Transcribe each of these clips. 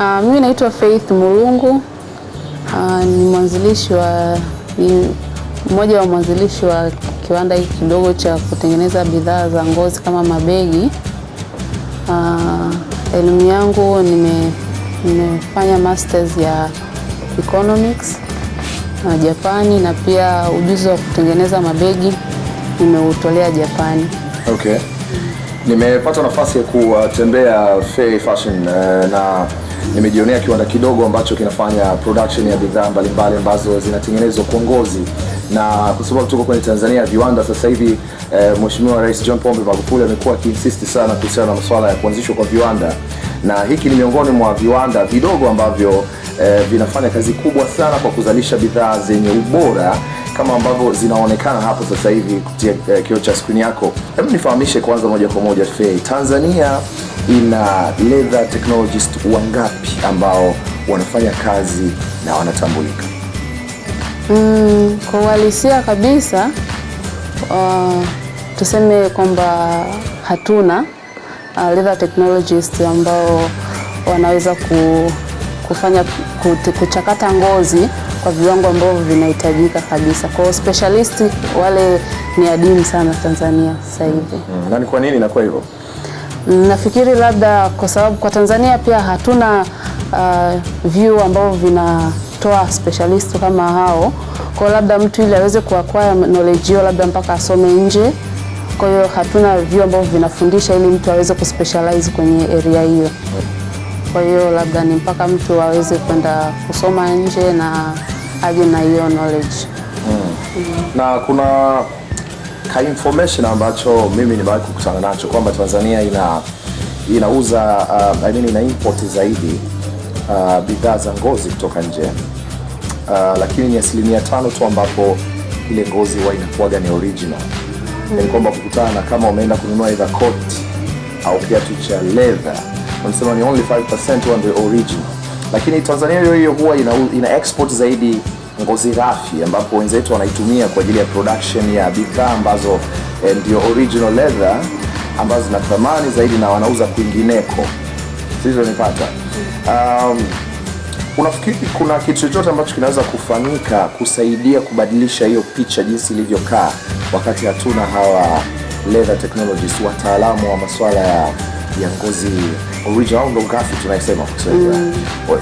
Mimi naitwa Faith Mulungu. Ni mmoja wa mwanzilishi wa kiwanda hiki kidogo cha kutengeneza bidhaa za ngozi kama mabegi. Elimu yangu nimefanya masters ya economics na Japani, na pia ujuzi wa kutengeneza mabegi nimeutolea Japani. Okay. Nimepata nafasi ya kutembea Fay Fashion na nimejionea kiwanda kidogo ambacho kinafanya production ya bidhaa mbalimbali ambazo zinatengenezwa kwa ngozi, na kwa sababu tuko kwenye Tanzania viwanda sasa hivi, Mheshimiwa Rais John Pombe Magufuli amekuwa akiinsist sana kuhusiana na masuala ya kuanzishwa kwa viwanda, na hiki ni miongoni mwa viwanda vidogo ambavyo vinafanya kazi kubwa sana kwa kuzalisha bidhaa zenye ubora kama ambavyo zinaonekana hapo sasa hivi kupitia kioo cha screen yako. Hebu nifahamishe kwanza moja kwa moja Fay, Tanzania ina leather technologist wangapi ambao wanafanya kazi na wanatambulika? Kwa uhalisia kabisa tuseme kwamba hatuna leather technologist ambao wanaweza kuchakata ngozi kwa viwango ambavyo vinahitajika kabisa. Kwa specialist wale ni adimu sana Tanzania sasa hivi. Na ni kwa nini inakuwa hivyo? Nafikiri labda kwa sababu kwa Tanzania pia hatuna vyuo ambavyo vinatoa specialist kama hao. Kwa labda mtu ili aweze kuacquire knowledge hiyo labda mpaka asome nje. Kwa hiyo hatuna vyuo ambavyo vinafundisha ili mtu aweze kuspecialize kwenye area hiyo. Kwa hiyo labda ni mpaka mtu aweze kwenda kusoma nje na aje na hiyo knowledge. Na kuna information ambacho mimi nimewahi kukutana nacho kwamba Tanzania inauza ina import zaidi bidhaa za ngozi kutoka nje, lakini ni 5% tu ambapo ile ngozi huwa inakuwa ni original. Ni kwamba kukutana kama umeenda kununua either coat au kiatu cha leather, wanasema ni only 5% ndio original. Lakini Tanzania hiyo huwa ina export zaidi ngozi ghafi, ambapo wenzetu wanaitumia kwa ajili ya production ya bidhaa ambazo ndio original leather ambazo zina thamani zaidi na wanauza kwingineko. Sivyo nipata? Unafikiri kuna kitu chochote ambacho kinaweza kufanyika kusaidia kubadilisha hiyo picha jinsi ilivyokaa wakati hatuna hawa leather technologists, wataalamu wa masuala ya ngozi original ndo ghafi tunaisema kwa Kiswahili,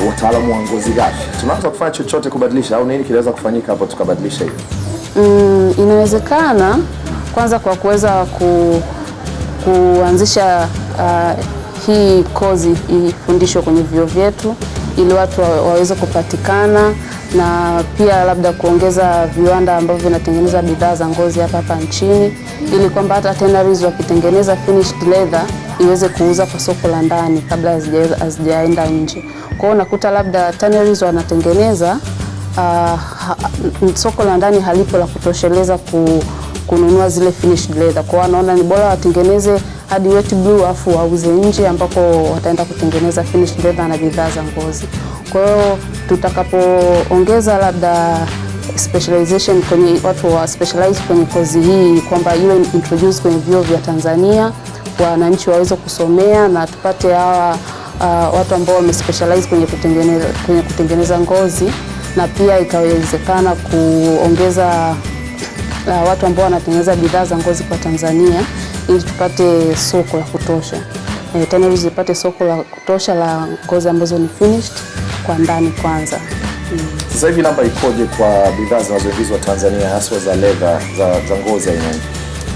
wataalamu wa ngozi ghafi? Tunaweza kufanya chochote kubadilisha, au nini kinaweza kufanyika hapo tukabadilisha hiyo? Inawezekana kwanza kwa kuweza kuanzisha hii kozi ifundishwe kwenye vyuo vyetu ili watu waweze kupatikana, na pia labda kuongeza viwanda ambavyo vinatengeneza bidhaa za ngozi hapa nchini, ili kwamba hata tanneries wakitengeneza finished leather iweze kuuza kwa soko la ndani kabla hazijaenda nje. Kwa hiyo nakuta labda tanneries wanatengeneza soko la ndani halipo la kutosheleza kununua zile finished leather. Kwa hiyo wanaona ni bora watengeneze hadi wet blue afu wauze nje, ambapo wataenda kutengeneza finished leather na bidhaa za ngozi. Kwa hiyo tutakapoongeza labda specialization kwenye watu wa specialize kwenye kozi hii, kwamba iwe introduce kwenye vyuo vya Tanzania, wananchi waweze kusomea na tupate hawa watu ambao wamespecialize kwenye kutengeneza ngozi, na pia ikawezekana kuongeza watu ambao wanatengeneza bidhaa za ngozi kwa Tanzania ili tupate soko la kutosha. Tanneries zipate soko la kutosha la ngozi ambazo ni finished kwa ndani kwanza. Sasa hivi namba ikoje kwa bidhaa zinazoingizwa Tanzania hasa za leather za ngozi aina,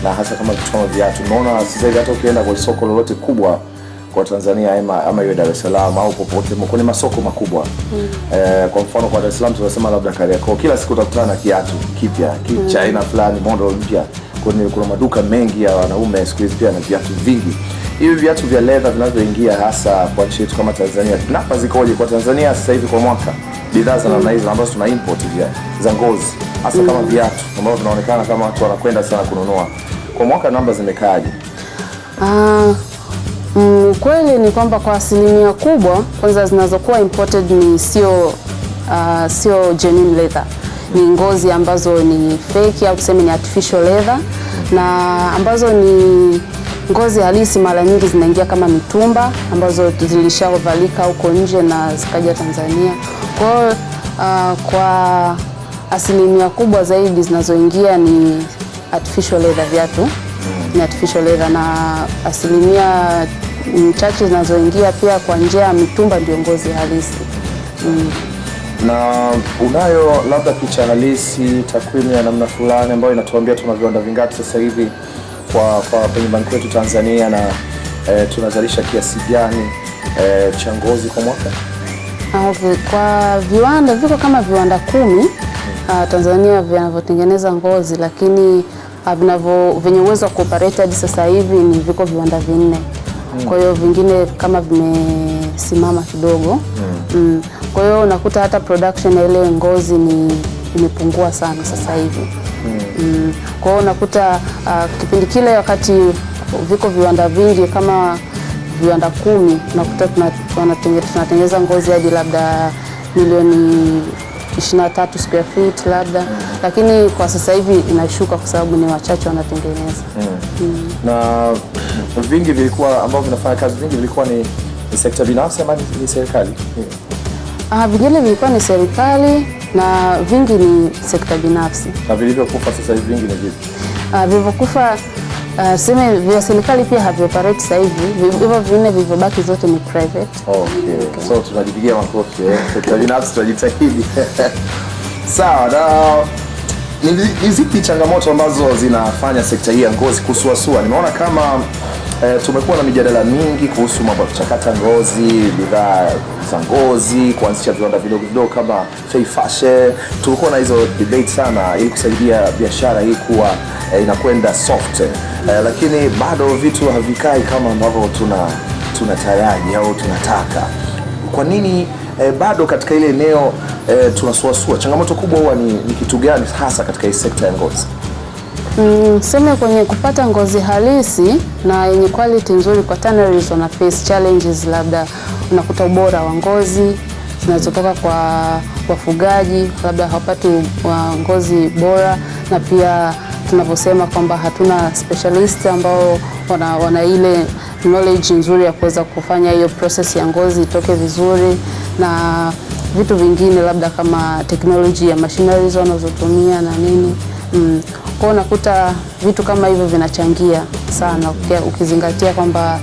na hasa kama kama viatu? Unaona sasa hivi hata ukienda kwa soko lolote kubwa kwa Tanzania ama iwe Dar es Salaam au popote kwenye masoko makubwa, kwa mfano kwa Dar es Salaam tunasema labda Kariakoo, kila siku utakutana na kiatu kipya cha aina fulani, model mpya. Kuna maduka mengi ya wanaume siku hizi pia na viatu vingi. Hivi viatu vya leather vinavyoingia hasa kwa nchi yetu kama Tanzania, namba zikoje kwa Tanzania sasa hivi kwa mwaka? Bidhaa za namna hizo ambazo tuna import za ngozi hasa kama viatu ambavyo vinaonekana kama watu wanakwenda sana kununua, kwa mwaka namba zimekaaje? Kweli ni kwamba kwa asilimia kubwa kwanza zinazokuwa imported ni sio genuine leather. Ni ngozi ambazo ni fake au tuseme ni artificial leather, na ambazo ni ngozi halisi mara nyingi zinaingia kama mitumba ambazo zilishavalika huko nje na zikaja Tanzania. Kwa hiyo kwa asilimia kubwa zaidi zinazoingia ni artificial leather, viatu ni artificial leather, na asilimia chache zinazoingia pia kwa njia ya mitumba ndio ngozi halisi. Na unayo labda picha halisi, takwimu ya namna fulani ambayo inatuambia tuna viwanda vingapi sasa hivi kwa kwenye banki yetu Tanzania, na tunazalisha kiasi gani cha ngozi kwa mwaka? Kwa viwanda viko kama viwanda 10 Tanzania vinavyotengeneza ngozi, lakini venye uwezo wa kuoperate hadi sasa hivi ni viko viwanda 4. Kwa hiyo vingine kama vimesimama kidogo. Kwa hiyo unakuta hata production ya ile ngozi imepungua sana sasa hivi. Kwa hiyo unakuta kipindi kile wakati viko viwanda vingi kama viwanda 10, unakuta tunatengeneza ngozi hadi labda milioni 23 square feet labda, lakini kwa sasa hivi inashuka kwa sababu ni wachache wanatengeneza. Na vingi vilikuwa ambao vinafanya kazi, vingi vilikuwa ni sekta binafsi ama ni serikali? Vingine vilikuwa ni serikali na vingi ni sekta binafsi. Na vilivyokufa sasa hivi vingi ni vipi? Vilivyokufa sema vya serikali pia havioperate sasa hivi, hivyo vinne vilivyobaki zote ni private. Okay. So tunajipigia makofi, sekta binafsi tunajitahidi. Sawa, na ni zipi changamoto ambazo zinafanya sekta hii ya ngozi kusuasua? Nimeona kama tumekuwa na mijadala mingi kuhusu mambo ya kuchakata ngozi, bidhaa za ngozi, kuanzisha viwanda vidogo vidogo kama Fay Fashion. Tulikuwa na hizo debate sana ili kusaidia biashara hii kuwa inakwenda soft. Lakini bado vitu havikai kama ambavyo tunataraji au tunataka. Kwa nini bado katika ile eneo tunasuasua? Changamoto kubwa huwa ni kitu gani hasa katika hii sekta ya ngozi? Sema kwenye kupata ngozi halisi na yenye quality nzuri kwa tanneries wana face challenges, labda unakuta ubora wa ngozi zinazotoka kwa wafugaji labda hawapati ngozi bora, na pia tunavyosema kwamba hatuna specialist ambao wana ile knowledge nzuri ya kuweza kufanya hiyo process ya ngozi itoke vizuri, na vitu vingine labda kama technology ya machineries wanazotumia na nini. Kwa unakuta vitu kama hivyo vinachangia sana, ukizingatia kwamba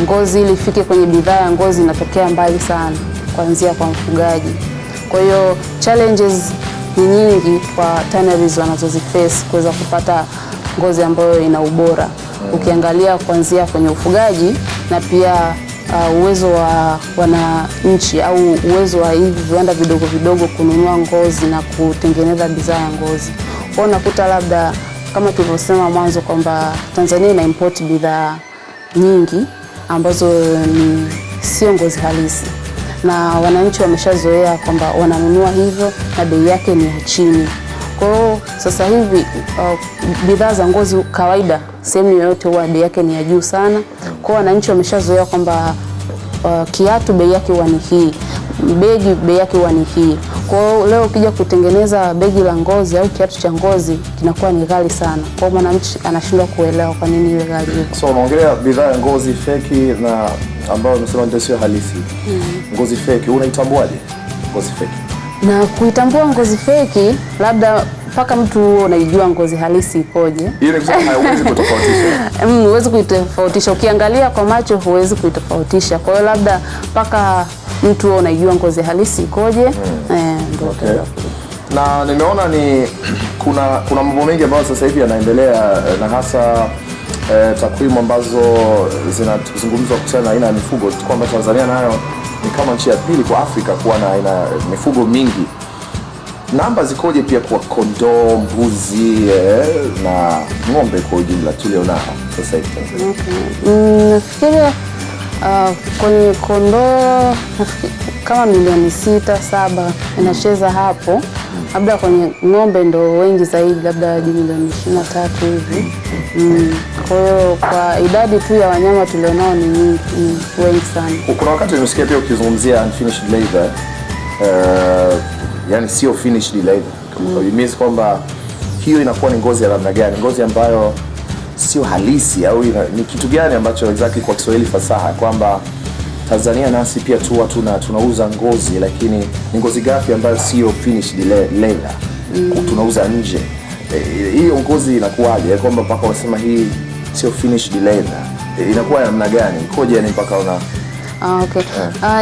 ngozi ili ifike kwenye bidhaa ya ngozi inatokea mbali sana kuanzia kwa mfugaji. Kwa hiyo challenges ni nyingi kwa tanneries wanazoziface kuweza kupata ngozi ambayo ina ubora. Ukiangalia kuanzia kwenye ufugaji na pia uwezo wa wananchi au uwezo wa hivi viwanda vidogo vidogo kununua ngozi na kutengeneza bidhaa ya ngozi. Kwa unakuta labda kama tulivyosema mwanzo kwamba Tanzania ina import bidhaa nyingi ambazo sio ngozi halisi, na wananchi wameshazoea kwamba wananunua hivyo na bei yake ni ya chini. Kwa hiyo sasa hivi bidhaa za ngozi kawaida sehemu yoyote huwa bei yake ni ya juu sana. Kwa hiyo wananchi wameshazoea kwamba kiatu bei yake huwa ni hii, begi bei yake huwa ni hii. Kwa hiyo leo ukija kutengeneza begi la ngozi au kiatu cha ngozi kinakuwa ni ghali sana. Kwa hiyo mwananchi anashindwa kuelewa kwa nini ile ghali hiyo. So unaongelea bidhaa ya ngozi feki na ambayo unasema ndio sio halisi. Ngozi feki unaitambuaje ngozi feki? Na kuitambua ngozi feki labda mpaka mtu unaijua ngozi halisi ikoje. Ile kusema huwezi kutofautisha. Huwezi kuitofautisha. Ukiangalia kwa macho huwezi kuitofautisha. Kwa hiyo labda mpaka mtu unaijua ngozi halisi ikoje. Okay. Na nimeona kuna mambo mengi ambayo sasa hivi yanaendelea, na hasa takwimu ambazo zinazungumzwa kuhusiana na aina ya mifugo, kwamba Tanzania nayo ni kama nchi ya pili kwa Afrika kuwa na aina mifugo mingi. Namba zikoje pia kwa kondoo, mbuzi na ng'ombe kwa ujumla tulionao sasa hivi Tanzania? Nafikiri kwenye kondoo kama milioni 6-7 inacheza hapo. Labda kwenye ng'ombe ndo wengi zaidi, labda hadi milioni 23 hivi. Kwa hiyo kwa idadi tu ya wanyama tulionao ni wengi sana. Kuna wakati nimesikia pia ukizungumzia unfinished leather, yani sio finished leather. It means kwamba hiyo inakuwa ni ngozi ya namna gani? Ngozi ambayo sio halisi, au ni kitu gani ambacho exactly kwa Kiswahili fasaha kwamba Tanzania nasi pia tunauza ngozi, lakini ni ngozi ghafi ambayo sio finished leather, tunauza nje. Hiyo ngozi inakuwaje kwamba mpaka unasema hii sio finished leather? Inakuwa namna gani? Ikoje ni mpaka una okay.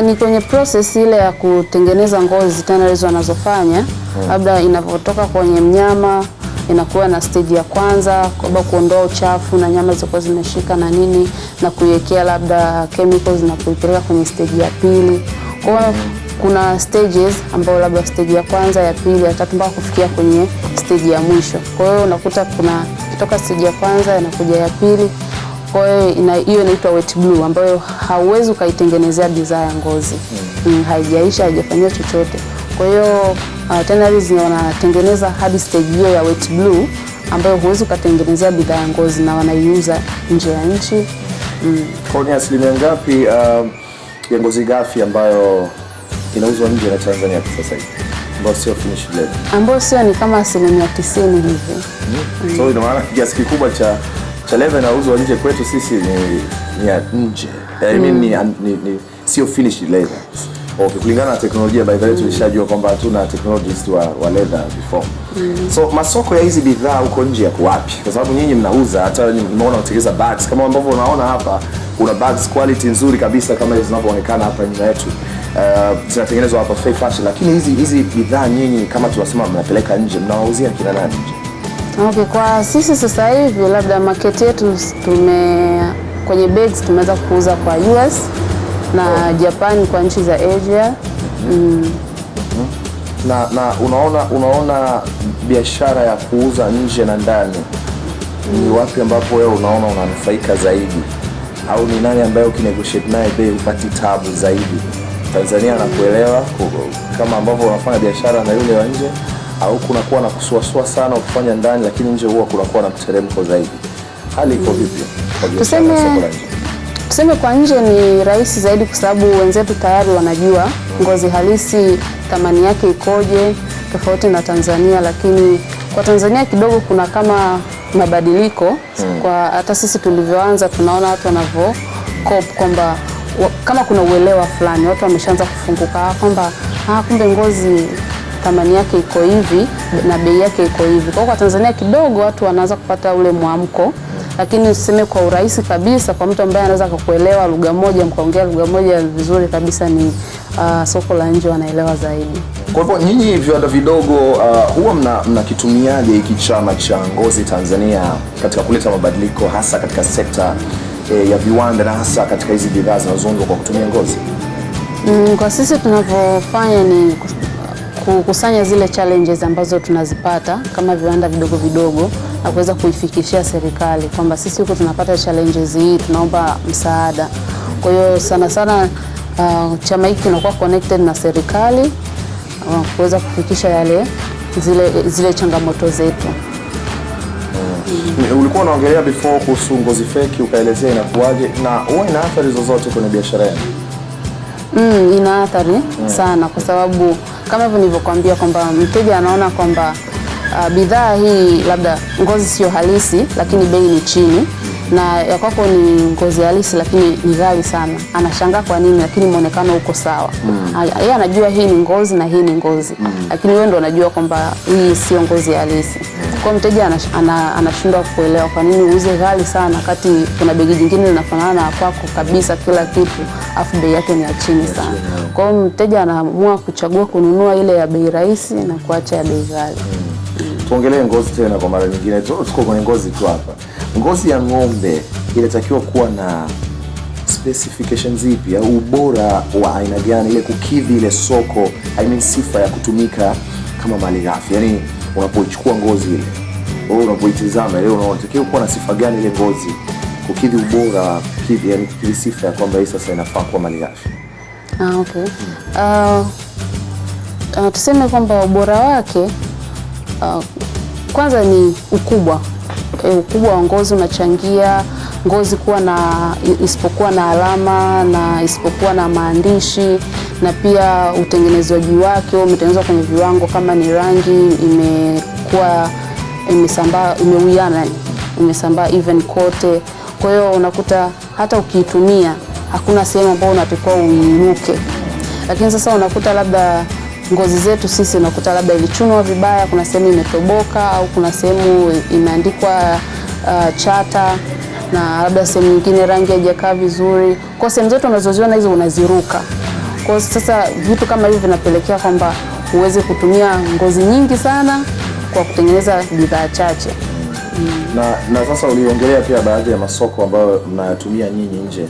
Ni kwenye process ile ya kutengeneza ngozi tena hizo wanazofanya, labda inapotoka kwenye mnyama inakuwa na stage ya kwanza kwa kuondoa uchafu na nyama zilizokuwa zimeshika na nini, na kuiwekea labda chemicals na kuipeleka kwenye stage ya pili. Kwa hiyo kuna stages ambayo labda stage ya kwanza, ya pili, ya tatu mpaka kufikia kwenye stage ya mwisho. Kwa hiyo unakuta kuna kutoka stage ya kwanza inakuja ya pili. Kwa hiyo hiyo inaitwa wet blue ambayo hauwezi ukaitengenezea bidhaa ya ngozi. Haijaisha, haijafanywa chochote. Kwa hiyo tena hizi wanatengeneza hadi stage hiyo ya wet blue ambayo huwezi ukatengenezea bidhaa ya ngozi na wanaiuza nje ya nchi. Kwa ni asilimia ngapi ya ngozi ghafi ambayo inauzwa nje na Tanzania kwa sasa hivi ambayo sio finished leather? Ambayo sio ni kama 90% hivi. So ina maana kiasi kikubwa cha leather inauzwa nje kwetu sisi ni ya nje. I mean ni sio finished leather. Okay, kulingana na teknolojia by the way tulishajua kwamba hatuna technologists wa leather before. So masoko ya hizi bidhaa huko nje yako wapi? Kwa sababu nyinyi mnauza, hata nimeona unatengeneza bags kama ambavyo unaona hapa, kuna bags quality nzuri kabisa kama hizo zinavyoonekana hapa nyuma yetu. Zinatengenezwa hapa Fair Fashion, lakini hizi bidhaa nyinyi kama tunasema mnapeleka nje, mnawauzia kina nani nje? Okay, kwa sisi sasa hivi labda market yetu kwenye bags tumeweza kuuza kwa US na Japan, kwa nchi za Asia. Na unaona biashara ya kuuza nje na ndani ni wapi ambapo wewe unaona unanufaika zaidi, au ni nani ambaye ukinegotiate naye bei upati tabu zaidi? Tanzania anakuelewa kama ambavyo unafanya biashara na yule wa nje, au kunakuwa na kusuasua sana ukifanya ndani lakini nje huwa kunakuwa na mteremko zaidi? Hali iko vipi kwa biashara ya soko la nje? Tuseme kwa nje ni rahisi zaidi kwa sababu wenzetu tayari wanajua ngozi halisi thamani yake ikoje tofauti na Tanzania, lakini kwa Tanzania kidogo kuna kama mabadiliko. Kwa hata sisi tulivyoanza tunaona watu wanavyo cope kwamba kama kuna uelewa fulani, watu wameshaanza kufunguka kwamba kumbe ngozi thamani yake iko hivi na bei yake iko hivi. Kwa Tanzania kidogo watu wanaanza kupata ule mwamko, lakini useme kwa urahisi kabisa kwa mtu ambaye anaweza kukuelewa lugha moja, mkaongea lugha moja vizuri kabisa, ni soko la nje wanaelewa zaidi. Kwa hivyo nyinyi viwanda vidogo huwa mnakitumiaje hiki chama cha ngozi Tanzania katika kuleta mabadiliko hasa katika sekta ya viwanda na hasa katika hizi bidhaa zinazoundwa kwa kutumia ngozi? Kwa sisi tunavyofanya ni kukusanya zile challenges ambazo tunazipata kama viwanda vidogo vidogo na kuweza kuifikishia serikali kwamba sisi huko tunapata challenges hii, tunaomba msaada. Kwa hiyo sana sana chama hiki kinakuwa connected na serikali kuweza kufikisha zile changamoto zetu. Ulikuwa unaongelea before kuhusu ngozi feki, ukaelezea inakuwaje na huwa ina athari zozote kwenye biashara yenu? Ina athari sana kwa sababu kama hivyo nilivyokuambia kwamba mteja anaona kwamba bidhaa hii labda ngozi sio halisi lakini bei ni chini, na ya kwako ni ngozi halisi lakini ni ghali sana. Anashangaa kwa nini, lakini muonekano uko sawa. Yeye anajua hii ni ngozi na hii ni ngozi, lakini wewe ndo unajua kwamba hii sio ngozi halisi. Kwa mteja anashindwa kuelewa kwa nini uuze ghali sana kati kuna begi jingine linafanana na kwako kabisa kila kitu afu bei yake ni ya chini sana. Kwa hiyo mteja anaamua kuchagua kununua ile ya bei rahisi na kuacha ya bei ghali. Tuongelee ngozi tena kwa mara nyingine. Tuko kwenye ngozi tu hapa. Ngozi ya ng'ombe inatakiwa kuwa na specifications zipi au ubora wa aina gani ile kukidhi ile soko, sifa ya kutumika kama malighafi? Yaani unapochukua ngozi ile, wewe unapoitazama leo unatakiwa kuwa na sifa gani ile ngozi kukidhi ubora, kukidhi sifa ya kwamba hii sasa inafaa kuwa malighafi? Okay. Tuseme kwamba ubora wake kwanza ni ukubwa. Ukubwa wa ngozi unachangia ngozi kuwa isipokuwa na alama na isipokuwa na maandishi, na pia utengenezwaji wake umetengenezwa kwenye viwango, kama ni rangi imekuwa imesambaa, imewiana imesambaa even kote. Kwa hiyo unakuta hata ukiitumia hakuna sehemu ambayo unatakiwa uinuke. Lakini sasa unakuta labda ngozi zetu sisi unakuta labda ilichunwa vibaya, kuna sehemu imetoboka au kuna sehemu imeandikwa chata na labda sehemu nyingine rangi haijakaa vizuri. Kwa sehemu zote unazoziona hizo unaziruka. Kwa sasa vitu kama hivi vinapelekea kwamba uweze kutumia ngozi nyingi sana kwa kutengeneza bidhaa chache. Na sasa uliongelea pia baadhi ya masoko ambayo mnayatumia nyinyi nje.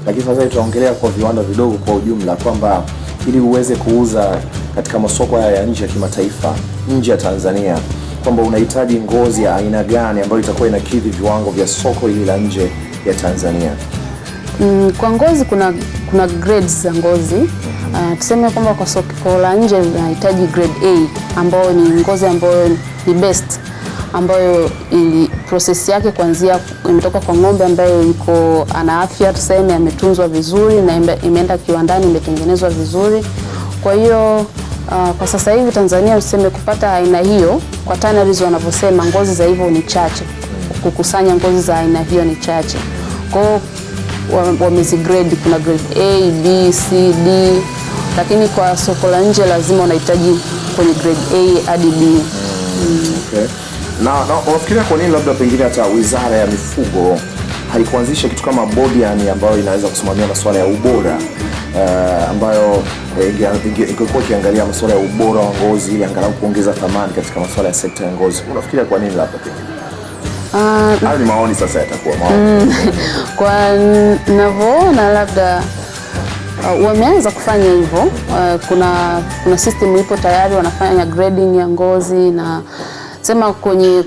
Lakini sasa tutaongelea kwa viwanda vidogo kwa ujumla kwamba ili uweze kuuza katika masoko haya ya nje ya kimataifa, nje ya Tanzania, kwamba unahitaji ngozi ya aina gani ambayo itakuwa inakidhi viwango vya soko hili la nje ya Tanzania? Kwa ngozi kuna grades za ngozi. Tuseme kwamba kwa soko la nje unahitaji grade A ambayo ni ngozi ambayo ni best, ambayo process yake kuanzia imetoka kwa ng'ombe ambayo yuko ana afya, tuseme ametunzwa vizuri na imeenda kiwandani imetengenezwa vizuri. Kwa hiyo kwa sasa hivi Tanzania useme kupata aina hiyo kwa tanneries wanavyosema ngozi za hivyo ni chache. Kukusanya ngozi za aina hiyo ni chache. Kwa hiyo wamezigrade, kuna grade A, B, C, D, lakini kwa soko la nje lazima unahitaji kwenye grade A hadi B. Okay. Na unafikiria kwa nini labda pengine hata Wizara ya Mifugo haikuanzisha kitu kama bodi yani ambayo inaweza kusimamia masuala ya ubora ambayo ingekuwa ikiangalia masuala ya ubora wa ngozi ili angalau kuongeza thamani katika masuala ya sekta ya ngozi? Unafikiria kwa nini labda pengine? Hayo ni maoni sasa, yatakuwa maoni. Kwa ninavyoona labda wameanza kufanya hivyo. Kuna system ipo tayari wanafanya grading ya ngozi, na sema kwenye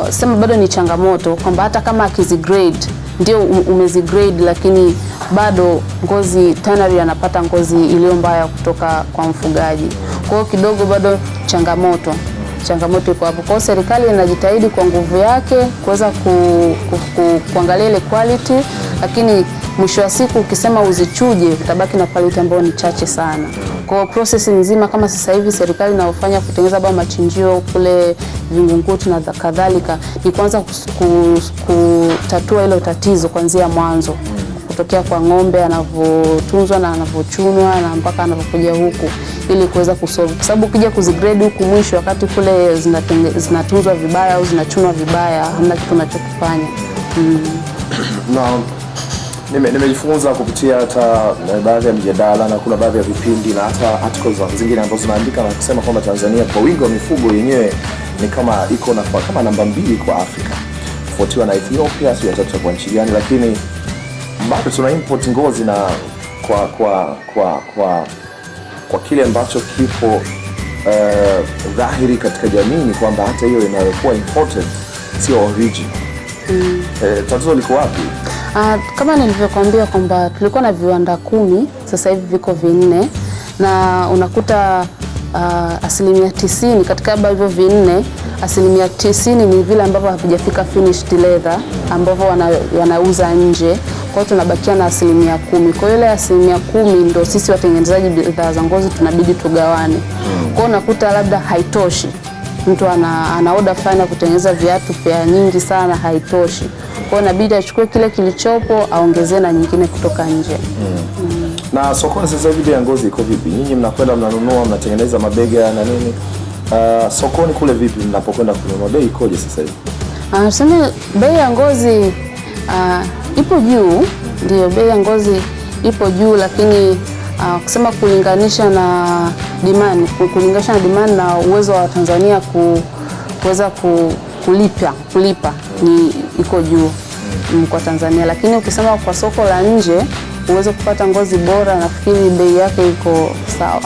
sema bado ni changamoto kwamba hata kama akizigrade ndio umezigrade, lakini bado ngozi tannery anapata ngozi iliyo mbaya kutoka kwa mfugaji. Kwa hiyo kidogo bado changamoto iko hapo. Kwa hiyo serikali inajitahidi kwa nguvu yake kuweza kuangalia ile quality, lakini mwisho wa siku ukisema uzichuje utabaki na quality ambayo ni chache sana. Kwa hiyo process nzima kama sasa hivi serikali inafanya kutengeneza baba machinjio kule Vingunguti na kadhalika, ni kwanza kutatua ile tatizo kuanzia mwanzo, kutokea kwa ng'ombe anavyotunzwa na anavyochunwa na mpaka anapokuja huku, ili kuweza kusolve. Kwa sababu ukija kuzigrade huku mwisho wakati kule zinatunzwa vibaya au zinachunwa vibaya, hamna kitu unachokifanya. Nimejifunza kupitia hata baadhi ya mijadala na kuna baadhi ya vipindi na hata articles zingine ambazo zinaandika na kusema kwamba Tanzania kwa wingi wa mifugo yenyewe ni kama iko na kama namba 2 kwa Afrika, kufuatiwa na Ethiopia, sio tatu kwa nchi gani, lakini bado tuna import ngozi na kwa kile ambacho kipo dhahiri katika jamii ni kwamba hata hiyo inayokuwa imported sio original. Tatizo liko wapi? Kama nilivyokuambia kwamba tulikuwa na viwanda 10, sasa hivi viko 4, na unakuta 90% katika hivyo 4, 90% ni vile ambavyo havijafika finished leather ambavyo wanauza nje. Kwa hiyo tunabakia na 10%. Kwa hiyo ile 10% ndio sisi watengenezaji bidhaa za ngozi tunabidi tugawane. Kwa hiyo unakuta labda haitoshi. Mtu ana order fulani ya kutengeneza viatu pia nyingi sana, haitoshi. Kwa hiyo inabidi achukue kile kilichopo aongezee na nyingine kutoka nje. Na sokoni sasa hivi ya ngozi iko vipi? Nyinyi mnakwenda mnanunua, mnatengeneza mabega na nini? Sokoni kule vipi mnapokwenda kununua, bei ikoje sasa hivi? Tuseme bei ya ngozi ipo juu, ndio bei ya ngozi ipo juu, lakini kusema kulinganisha na demand na uwezo wa Tanzania kuweza kulipa ni iko juu kwa Tanzania, lakini ukisema kwa soko la nje uweze kupata ngozi bora, nafikiri bei yake iko sawa.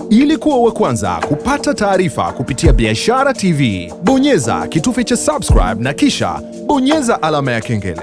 Ili kuwa wa kwanza kupata taarifa kupitia Biashara TV, bonyeza kitufe cha subscribe na kisha bonyeza alama ya kengele.